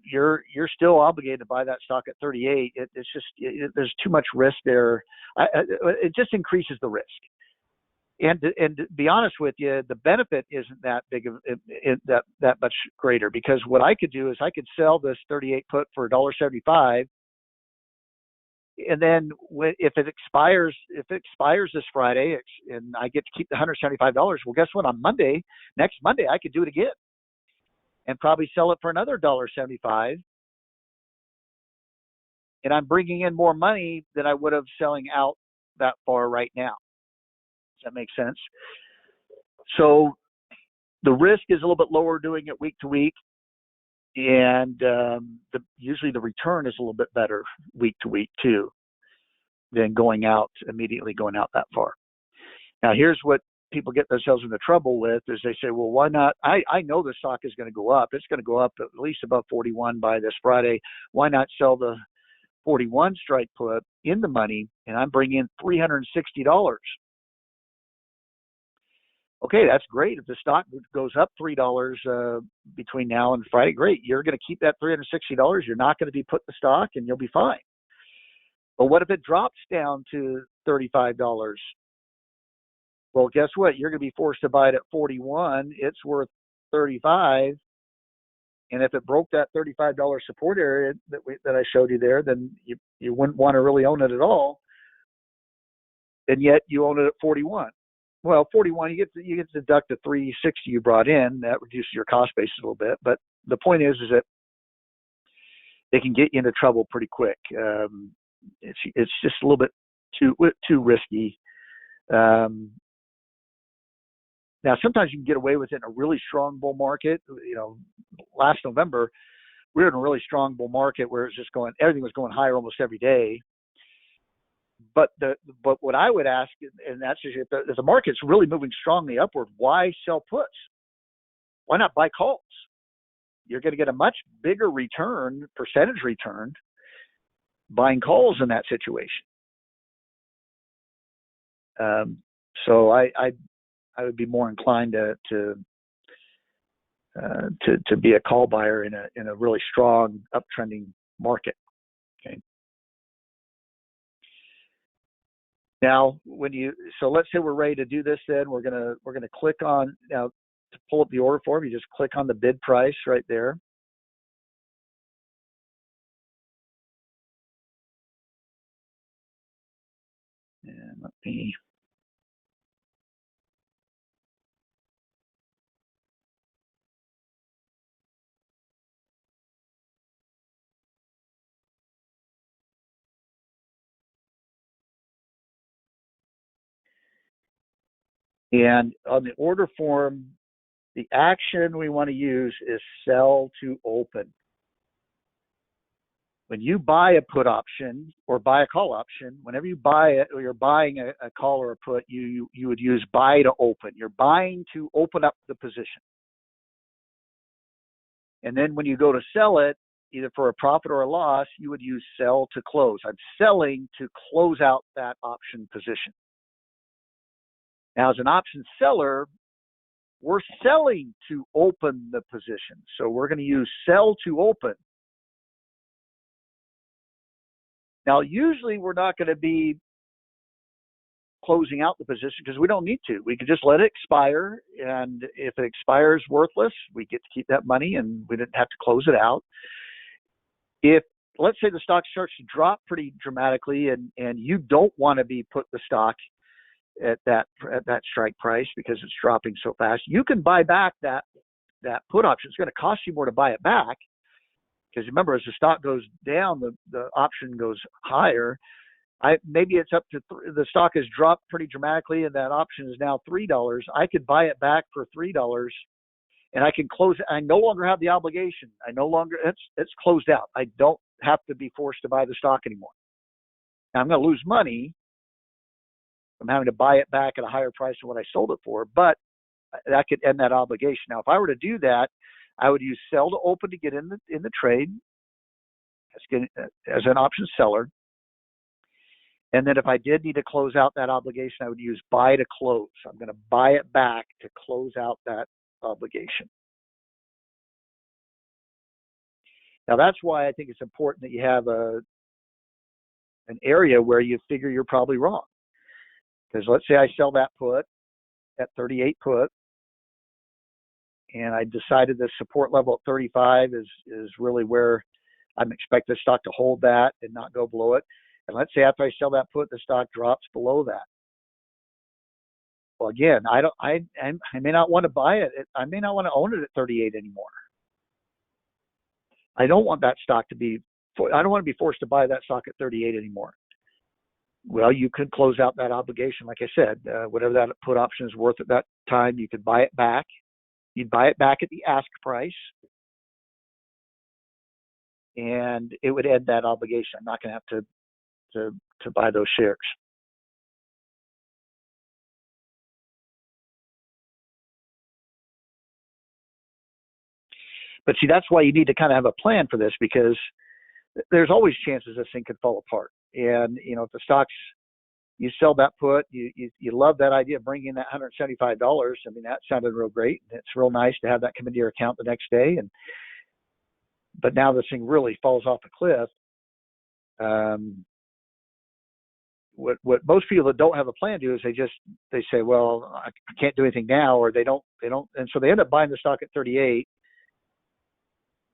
still obligated to buy that stock at 38. It's just there's too much risk there. It just increases the risk. And to be honest with you, the benefit isn't that big of that much greater, because what I could do is I could sell this 38 put for $1.75, and then if it expires this Friday, and I get to keep the $175, well, guess what? On next Monday, I could do it again, and probably sell it for another $1.75, and I'm bringing in more money than I would have selling out that far right now. Does that make sense? So the risk is a little bit lower doing it week to week, and usually the return is a little bit better week to week too than immediately going out that far. Now here's what people get themselves into trouble with, is they say, well, why not? I know the stock is going to go up. It's going to go up at least above 41 by this Friday. Why not sell the 41 strike put in the money, and I'm bringing in $360? Okay, that's great. If the stock goes up $3 between now and Friday, great. You're going to keep that $360. You're not going to be put the stock, and you'll be fine. But what if it drops down to $35? Well, guess what? You're going to be forced to buy it at 41. It's worth 35. And if it broke that $35 support area that I showed you there, then you wouldn't want to really own it at all. And yet you own it at 41. Well, 41, you get to deduct the 360 you brought in. That reduces your cost basis a little bit. But the point is that they can get you into trouble pretty quick. It's just a little bit too risky. Now, sometimes you can get away with it in a really strong bull market. Last November, we were in a really strong bull market where everything was going higher almost every day. But what I would ask, and that's if the market's really moving strongly upward, why sell puts? Why not buy calls? You're going to get a much bigger percentage return, buying calls in that situation. So I would be more inclined to be a call buyer in a really strong uptrending market. Okay. Now, so let's say we're ready to do this. Then we're gonna click on, now to pull up the order form. You just click on the bid price right there. And let me. And on the order form, the action we want to use is sell to open. When you buy a put option or buy a call option, whenever you buy it or you're buying a call or a put, you would use buy to open. You're buying to open up the position. And then when you go to sell it, either for a profit or a loss, you would use sell to close. I'm selling to close out that option position. Now, as an option seller, we're selling to open the position. So we're going to use sell to open. Now, usually we're not going to be closing out the position because we don't need to. We could just let it expire, and if it expires worthless, we get to keep that money, and we didn't have to close it out. If, let's say, the stock starts to drop pretty dramatically, and you don't want to be put the stock at that strike price because it's dropping so fast, you can buy back that put option. It's going to cost you more to buy it back because remember, as the stock goes down, the option goes higher. Maybe it's up to the stock has dropped pretty dramatically, and that option is now $3. I could buy it back for $3, and I can close it. I no longer have the obligation. I no longer it's closed out. I don't have to be forced to buy the stock anymore. Now, I'm going to lose money from having to buy it back at a higher price than what I sold it for, but that could end that obligation. Now, if I were to do that, I would use sell to open to get in the trade as an option seller. And then if I did need to close out that obligation, I would use buy to close. I'm going to buy it back to close out that obligation. Now, that's why I think it's important that you have an area where you figure you're probably wrong. Because let's say I sell that put at 38 put, and I decided the support level at 35 is really where I'm expecting the stock to hold that and not go below it. And let's say after I sell that put, the stock drops below that. Well, again, I may not want to buy it. I may not want to own it at 38 anymore. I don't want that stock I don't want to be forced to buy that stock at 38 anymore. Well, you could close out that obligation. Like I said, whatever that put option is worth at that time, you could buy it back. You'd buy it back at the ask price, and it would end that obligation. I'm not going to have to buy those shares. But see, that's why you need to kind of have a plan for this, because there's always chances this thing could fall apart. And, you know, if the stock's, you sell that put, you love that idea of bringing in that $175. I mean, that sounded real great. It's real nice to have that come into your account the next day. But now this thing really falls off a cliff. What most people that don't have a plan do is they say, well, I can't do anything now, or they don't, and so they end up buying the stock at 38.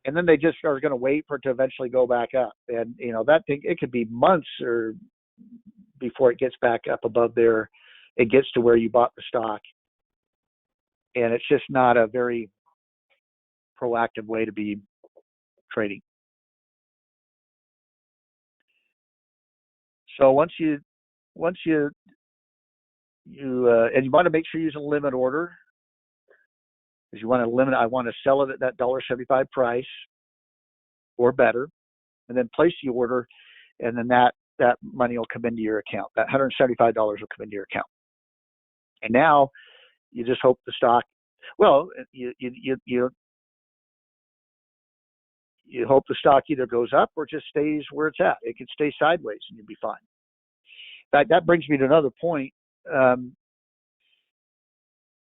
And then they just are going to wait for it to eventually go back up. And, you know, that thing, it could be months or before it gets back up above there. It gets to where you bought the stock. And it's just not a very proactive way to be trading. So once you and you want to make sure you're using a limit order, because you want to limit, I want to sell it at that $1.75 price or better, and then place the order, and then that money will come into your account. That $175 will come into your account. And now you just hope the stock, well, you hope the stock either goes up or just stays where it's at. It could stay sideways and you'll be fine. In fact, that brings me to another point.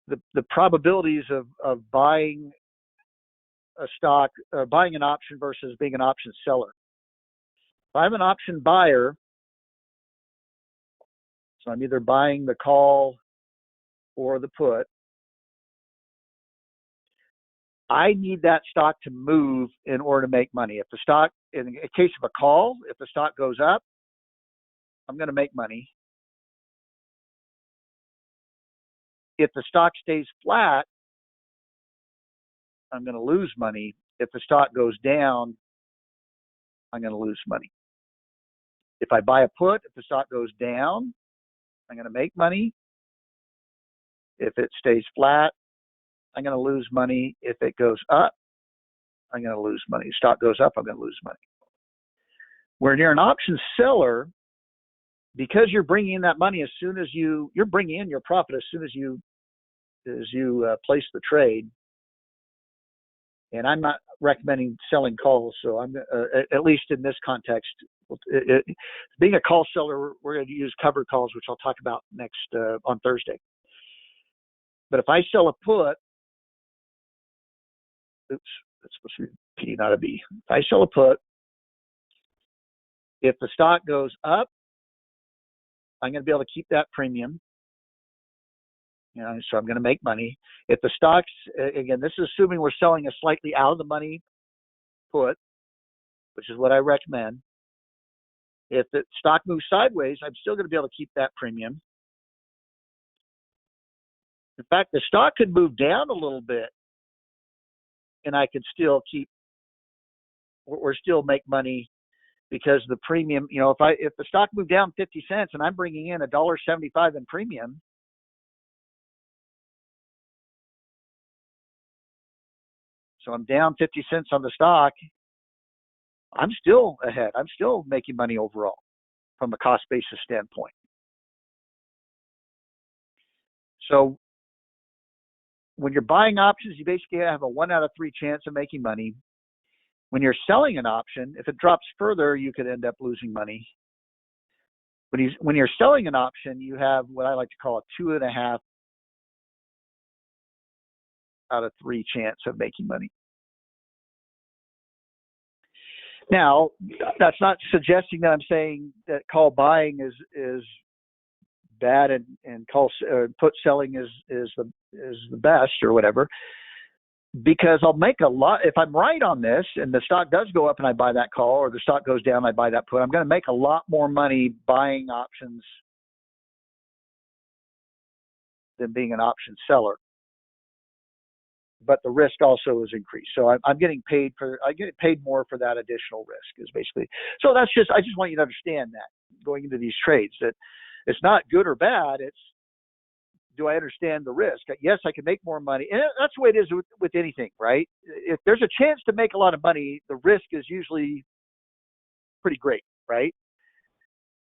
The probabilities of buying a stock, buying an option versus being an option seller. If I'm an option buyer, so I'm either buying the call or the put, I need that stock to move in order to make money. If the stock, in the case of a call, if the stock goes up, I'm going to make money. If the stock stays flat, I'm going to lose money. If the stock goes down, I'm going to lose money. If I buy a put, if the stock goes down, I'm going to make money. If it stays flat, I'm going to lose money. If it goes up, I'm going to lose money. If the stock goes up, I'm going to lose money. Where you're an option seller, because you're bringing in that money as soon as you're bringing in your profit as soon as you place the trade. And I'm not recommending selling calls, so I'm at least in this context. Being a call seller, we're going to use covered calls, which I'll talk about next on Thursday. But if I sell a put, oops, that's supposed to be P, not a B. If I sell a put, if the stock goes up, I'm going to be able to keep that premium. So I'm going to make money. If the stocks, again, this is assuming we're selling a slightly out of the money put, which is what I recommend. If the stock moves sideways, I'm still going to be able to keep that premium. In fact, the stock could move down a little bit, and I could still keep, or still make money, because the premium, if the stock moved down 50 cents and I'm bringing in $1.75 in premium, so I'm down 50 cents on the stock, I'm still ahead. I'm still making money overall from a cost basis standpoint. So when you're buying options, you basically have a 1 out of 3 chance of making money. When you're selling an option, if it drops further, you could end up losing money. When you're selling an option, you have what I like to call a 2.5 out of 3 chance of making money. Now, that's not suggesting that I'm saying that call buying is bad and call put selling is the best or whatever, because I'll make a lot if I'm right on this and the stock does go up and I buy that call, or the stock goes down and I buy that put. I'm going to make a lot more money buying options than being an option seller. But the risk also is increased. So I'm getting paid I get paid more for that additional risk is basically. So I just want you to understand that going into these trades, that it's not good or bad. It's, do I understand the risk? Yes, I can make more money. And that's the way it is with anything, right? If there's a chance to make a lot of money, the risk is usually pretty great, right?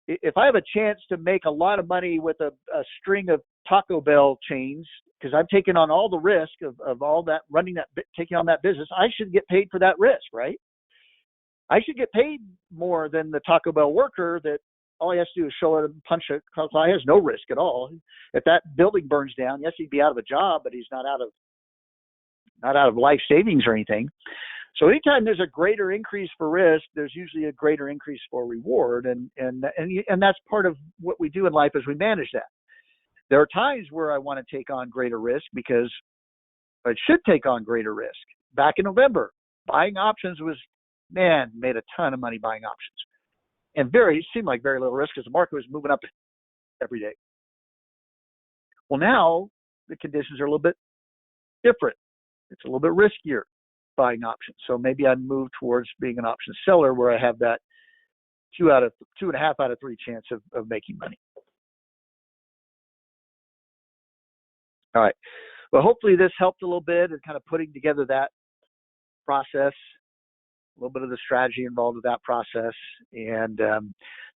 If I have a chance to make a lot of money with a string of Taco Bell chains, because I'm taking on all the risk of all that, taking on that business, I should get paid for that risk, right? I should get paid more than the Taco Bell worker that all he has to do is show up and punch a clock. He has no risk at all. If that building burns down, yes, he'd be out of a job, but he's not out of life savings or anything. So anytime there's a greater increase for risk, there's usually a greater increase for reward, and that's part of what we do in life as we manage that. There are times where I want to take on greater risk because I should take on greater risk. Back in November, buying options made a ton of money buying options, and it seemed like very little risk because the market was moving up every day. Well, now the conditions are a little bit different. It's a little bit riskier buying options. So maybe I'd move towards being an option seller where I have that 2.5 out of 3 chance of making money. All right. Well, hopefully this helped a little bit in kind of putting together that process, a little bit of the strategy involved with that process. And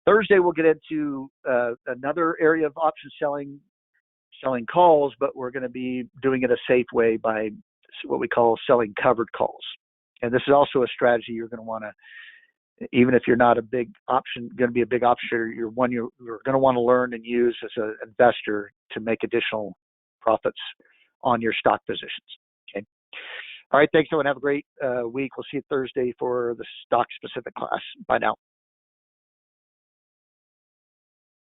Thursday we'll get into another area of option selling calls, but we're going to be doing it a safe way by what we call selling covered calls. And this is also a strategy you're going to want to, even if you're not going to be a big option trader, you're going to want to learn and use as an investor to make additional profits on your stock positions. Okay. All right. Thanks, everyone. Have a great week. We'll see you Thursday for the stock specific class. Bye now.